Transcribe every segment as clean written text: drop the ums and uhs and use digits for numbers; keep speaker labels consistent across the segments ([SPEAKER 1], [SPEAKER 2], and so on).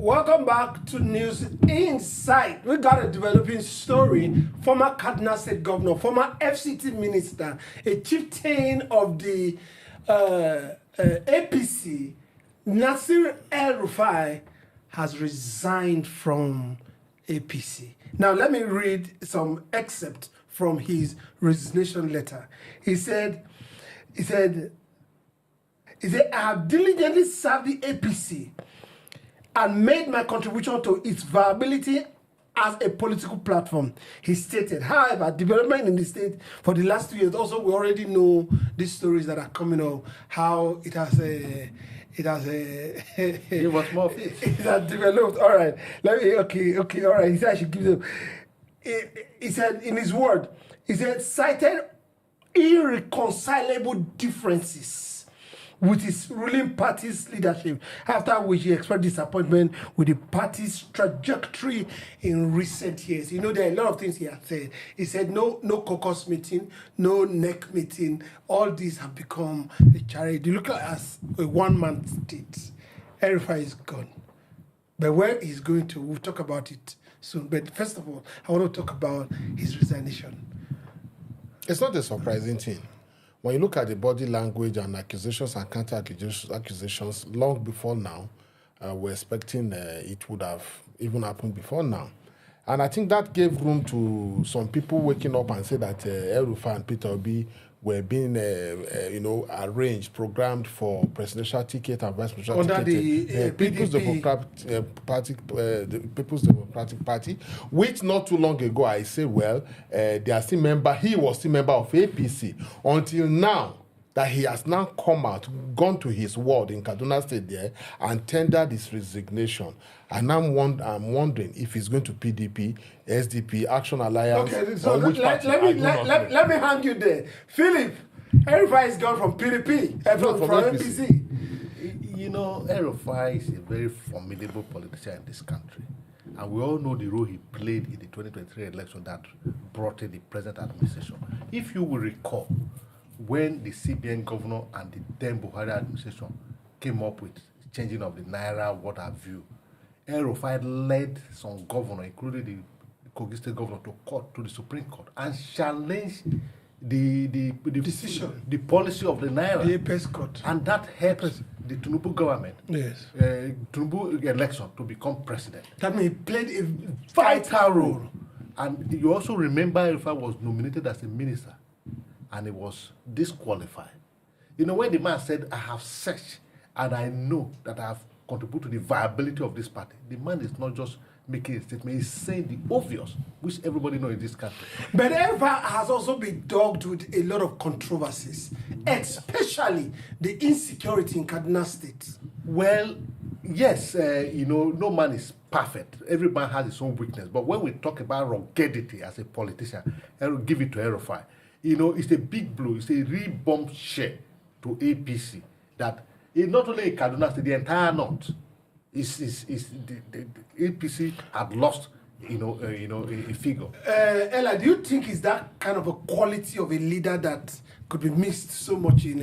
[SPEAKER 1] Welcome back to News Insight. We got a developing story. Former Kaduna State Governor, former FCT Minister, a chieftain of the APC, Nasir El-Rufai, has resigned from APC. Now, let me read some excerpt from his resignation letter. He said, I have diligently served the APC and made my contribution to its viability as a political platform, he stated. However, development in the state for the last 2 years, also we already know these stories that are coming up, how it has
[SPEAKER 2] Give us more fish.
[SPEAKER 1] It has developed. All right. Okay, all right. He said I should give them. He said in his word, he said, cited irreconcilable differences with his ruling party's leadership, after which he expressed disappointment with the party's trajectory in recent years. You know, there are a lot of things he has said. He said no caucus meeting, no neck meeting. All these have become a charity. You look at as a one-man state. El-Rufai is gone. But where he's going to, we'll talk about it soon. But first of all, I want to talk about his resignation.
[SPEAKER 3] It's not a surprising thing. When you look at the body language and accusations and counter-accusations, long before now, we're expecting it would have even happened before now. And I think that gave room to some people waking up and say that El-Rufai and Peter Obi were being, arranged, programmed for presidential ticket and vice presidential
[SPEAKER 1] under
[SPEAKER 3] ticket.
[SPEAKER 1] the
[SPEAKER 3] People's Democratic Party, which not too long ago I said, well, they are still member. He was still member of APC until now. That he has now come out, gone to his ward in Kaduna State there, and tendered his resignation. And I'm wondering if he's going to PDP, SDP, Action Alliance,
[SPEAKER 1] okay, so
[SPEAKER 3] or which party.
[SPEAKER 1] let me hang you there. Philip, El-Rufai is gone from PDP, from APC.
[SPEAKER 2] You know, El-Rufai is a very formidable politician in this country. And we all know the role he played in the 2023 election that brought in the present administration. If you will recall, when the CBN governor and the then Buhari administration came up with changing of the Naira, what have you, El-Rufai led some governor, including the Kogi State governor, to court, to the Supreme Court, and challenged the
[SPEAKER 1] decision,
[SPEAKER 2] the policy of the Naira.
[SPEAKER 1] The APC court.
[SPEAKER 2] And that helped the Tinubu government,
[SPEAKER 1] yes,
[SPEAKER 2] Tinubu election to become president.
[SPEAKER 1] That means he played a vital role.
[SPEAKER 2] And you also remember El-Rufai was nominated as a minister, and he was disqualified. You know, when the man said, I have searched and I know that I have contributed to the viability of this party, the man is not just making a statement, he's saying the obvious, which everybody knows in this country.
[SPEAKER 1] But El-Rufai has also been dogged with a lot of controversies, especially the insecurity in Kaduna State.
[SPEAKER 2] Well, yes, no man is perfect. Every man has his own weakness. But when we talk about ruggedity as a politician, I will give it to El-Rufai. You know, it's a big blow. It's a real bombshell to APC that not only in Kaduna State, the entire north the APC had lost, a figure.
[SPEAKER 1] Ella, do you think is that kind of a quality of a leader that could be missed so much in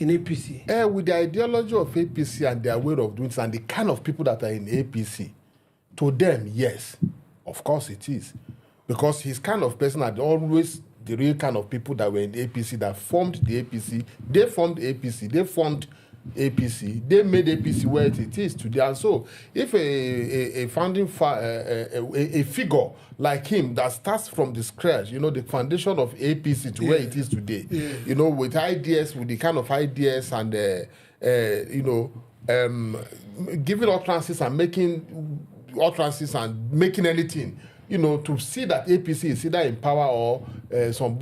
[SPEAKER 1] APC?
[SPEAKER 3] With the ideology of APC and their way of doing it and the kind of people that are in APC, to them, yes, of course it is. Because he's kind of person that always the real kind of people that were in the APC that formed the APC. They formed APC. They formed APC. They made APC where it is today. And so, if a founding a figure like him that starts from the scratch, the foundation of APC to where it is today, with ideas, with the kind of ideas and giving utterances and making utterances and making anything. To see that APC is either in power or some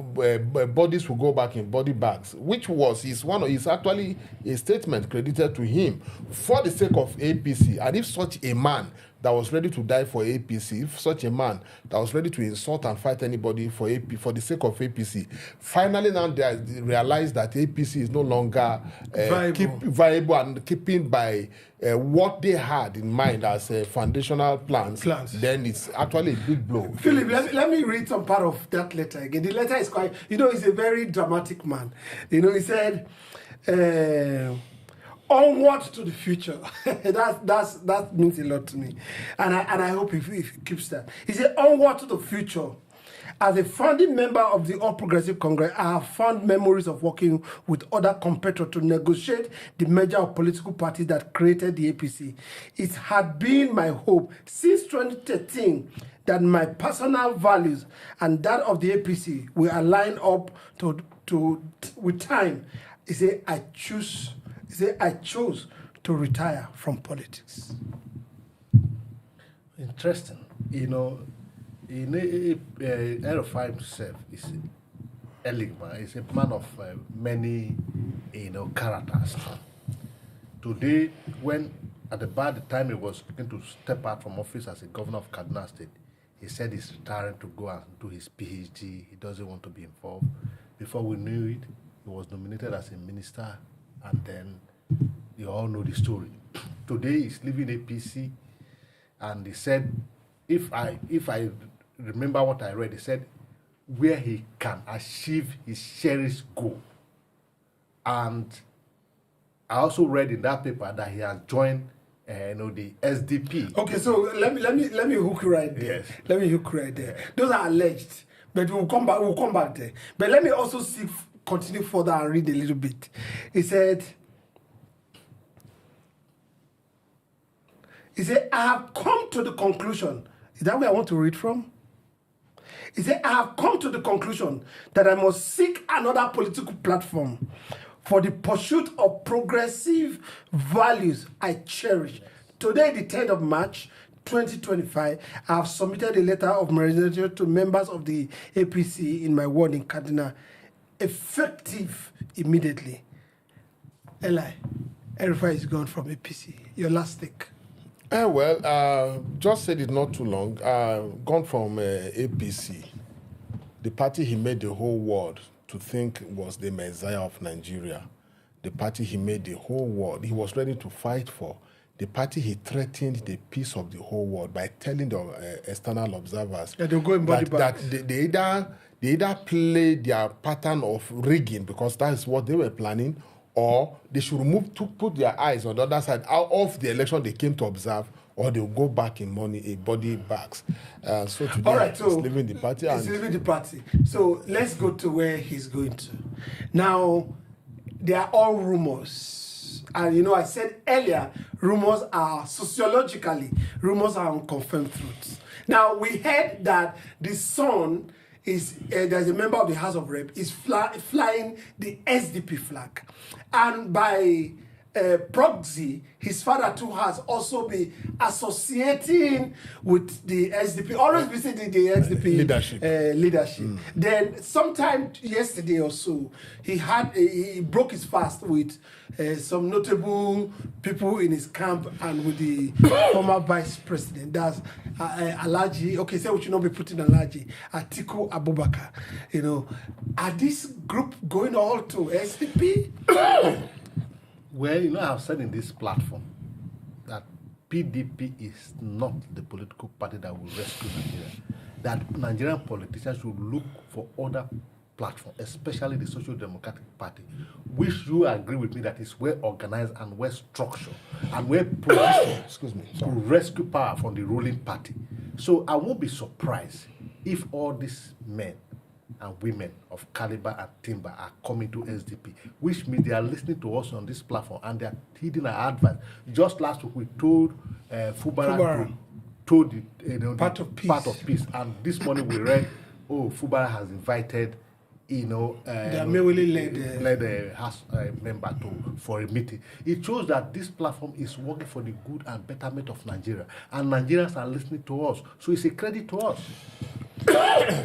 [SPEAKER 3] bodies will go back in body bags, which is actually a statement credited to him for the sake of APC. And if such a man that was ready to die for APC, if such a man that was ready to insult and fight anybody for the sake of APC, finally now they realize that APC is no longer viable and keeping by what they had in mind as foundational plans, then it's actually a big blow.
[SPEAKER 1] Philip, let me read some part of that letter again. The letter is quite, he's a very dramatic man. He said, onward to the future. That means a lot to me, and I hope if he keeps that. He said onward to the future. As a founding member of the All Progressive Congress, I have fond memories of working with other competitors to negotiate the merger of political parties that created the APC. It had been my hope since 2013 that my personal values and that of the APC will align up with time. He said, I chose to retire from politics.
[SPEAKER 2] Interesting. El-Rufai himself is enigma. He's a man of many, characters. Today, when at about the time he was going to step out from office as a governor of Kaduna State, he said he's retiring to go and do his PhD. He doesn't want to be involved. Before we knew it, he was nominated as a minister, and then you all know the story. Today, he's leaving APC, and he said, if I remember what I read, he said, where he can achieve his cherished goal. And I also read in that paper that he has joined, the SDP.
[SPEAKER 1] Okay, so let me hook you right there.
[SPEAKER 2] Yes.
[SPEAKER 1] Let me hook you right there. Those are alleged, but we'll come back there. But let me also continue further and read a little bit. He said, I have come to the conclusion. Is that where I want to read from? He said, I have come to the conclusion that I must seek another political platform for the pursuit of progressive values I cherish. Today, the 10th of March, 2025, I have submitted a letter of my resignation to members of the APC in my ward in Kaduna, effective immediately. Eli, El-Rufai is gone from APC. Your last take.
[SPEAKER 3] Just said it not too long. Gone from APC, the party he made the whole world to think was the messiah of Nigeria, the party he made the whole world, he was ready to fight for, the party he threatened the peace of the whole world by telling the external observers
[SPEAKER 1] that they'll go in body
[SPEAKER 3] that they either play their pattern of rigging, because that is what they were planning, or they should put their eyes on the other side out of the election they came to observe, or they'll go back in body bags. So today,
[SPEAKER 1] all right, so
[SPEAKER 3] he's leaving the party.
[SPEAKER 1] He's leaving the party. So let's go to where he's going to. Now, they are all rumors. And I said earlier, rumors are rumors are unconfirmed truths. Now, we heard that the son there's a member of the House of Rep is flying the SDP flag, and by proxy, his father too has also been associating with the SDP, always visiting the SDP leadership. Then sometime yesterday or so, he broke his fast with some notable people in his camp and with the former vice president. That's Alhaji. Okay, so we should not be putting Alhaji Atiku Abubakar. Are this group going all to SDP?
[SPEAKER 2] Well, I've said in this platform that PDP is not the political party that will rescue Nigeria. That Nigerian politicians should look for other platforms, especially the Social Democratic Party, which you agree with me that is well organized and well structured and well positioned to rescue power from the ruling party. So I won't be surprised if all these men and women of caliber and timber are coming to SDP, which means they are listening to us on this platform and they are heeding our advice. Just last week we told Fubara the part of peace, and this morning we read, Fubara has invited, the
[SPEAKER 1] Amewele
[SPEAKER 2] led House member for a meeting. It shows that this platform is working for the good and betterment of Nigeria, and Nigerians are listening to us. So it's a credit to us.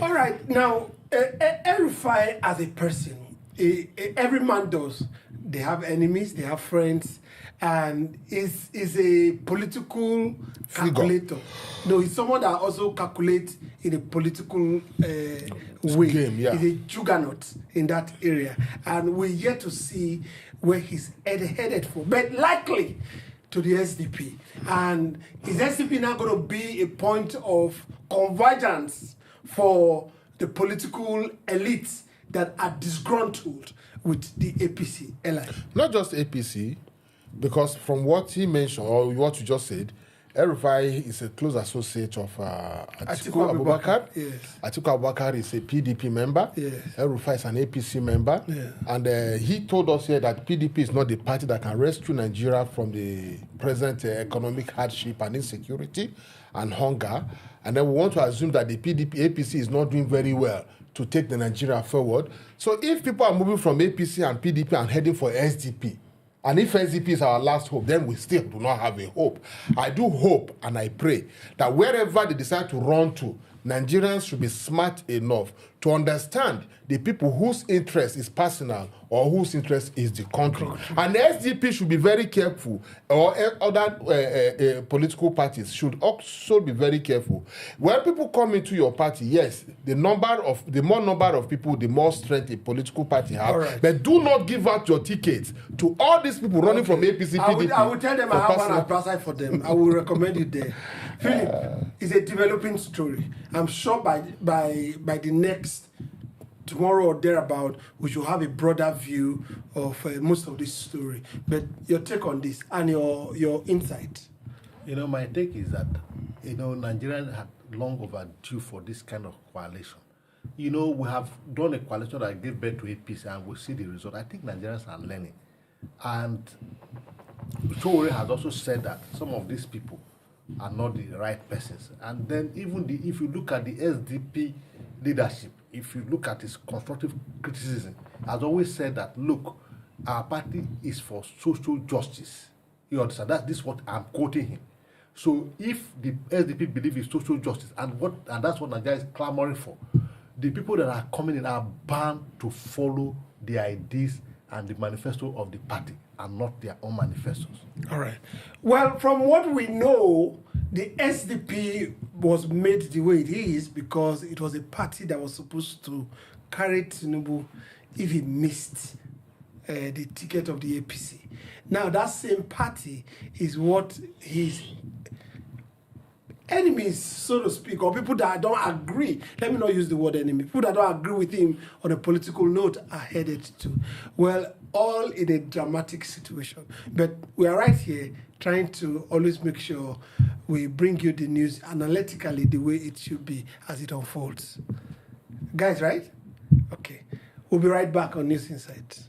[SPEAKER 1] All right, now El-Rufai as a person, every man does. They have enemies, they have friends, and is a political calculator. No, he's someone that also calculates in a political way.
[SPEAKER 3] Game, yeah.
[SPEAKER 1] He's a juggernaut in that area, and we're yet to see where he's headed for, but likely to the SDP. And is SDP now going to be a point of convergence for the political elites that are disgruntled with the APC? Eli?
[SPEAKER 3] Not just APC, Because from what he mentioned, or what you just said, El-Rufai is a close associate of Atiku Abubakar.
[SPEAKER 1] Yes.
[SPEAKER 3] Atiku Abubakar is a PDP member.
[SPEAKER 1] Yes.
[SPEAKER 3] El-Rufai is an APC member.
[SPEAKER 1] Yeah.
[SPEAKER 3] And he told us here that PDP is not the party that can rescue Nigeria from the present economic hardship and insecurity and hunger. And then we want to assume that the APC is not doing very well to take the Nigeria forward. So if people are moving from APC and PDP and heading for SDP, and if SDP is our last hope, then we still do not have a hope. I do hope and I pray that wherever they decide to run to, Nigerians should be smart enough to understand the people whose interest is personal or whose interest is the country. And the SDP should be very careful, or other political parties should also be very careful. When people come into your party, yes, the more number of people, the more strength a political party has.
[SPEAKER 1] Right.
[SPEAKER 3] But do not give out your tickets to all these people running from APC, PDP.
[SPEAKER 1] I will tell them I have one advisor for them. I will recommend it there. Philip, it's a developing story. I'm sure by the next tomorrow or thereabout, we should have a broader view of most of this story. But your take on this and your insight.
[SPEAKER 2] My take is that, Nigerians had long overdue for this kind of coalition. We have done a coalition that gave birth to APC and we see the result. I think Nigerians are learning. And Chowore has also said that some of these people are not the right persons. And then even if you look at the SDP leadership, if you look at his constructive criticism, has always said that, look, our party is for social justice. You understand? This is what I'm quoting him. So if the SDP believe in social justice and that's what Nigeria is clamoring for, the people that are coming in are bound to follow the ideas and the manifesto of the party and not their own manifestos.
[SPEAKER 1] All right. Well, from what we know, the SDP was made the way it is because it was a party that was supposed to carry Tinubu if he missed the ticket of the APC. Now, that same party is what his enemies, so to speak, or people that don't agree, let me not use the word enemy, people that don't agree with him on a political note are headed to. Well, all in a dramatic situation. But we are right here trying to always make sure we bring you the news analytically the way it should be as it unfolds. Guys, right? Okay. We'll be right back on News Insights.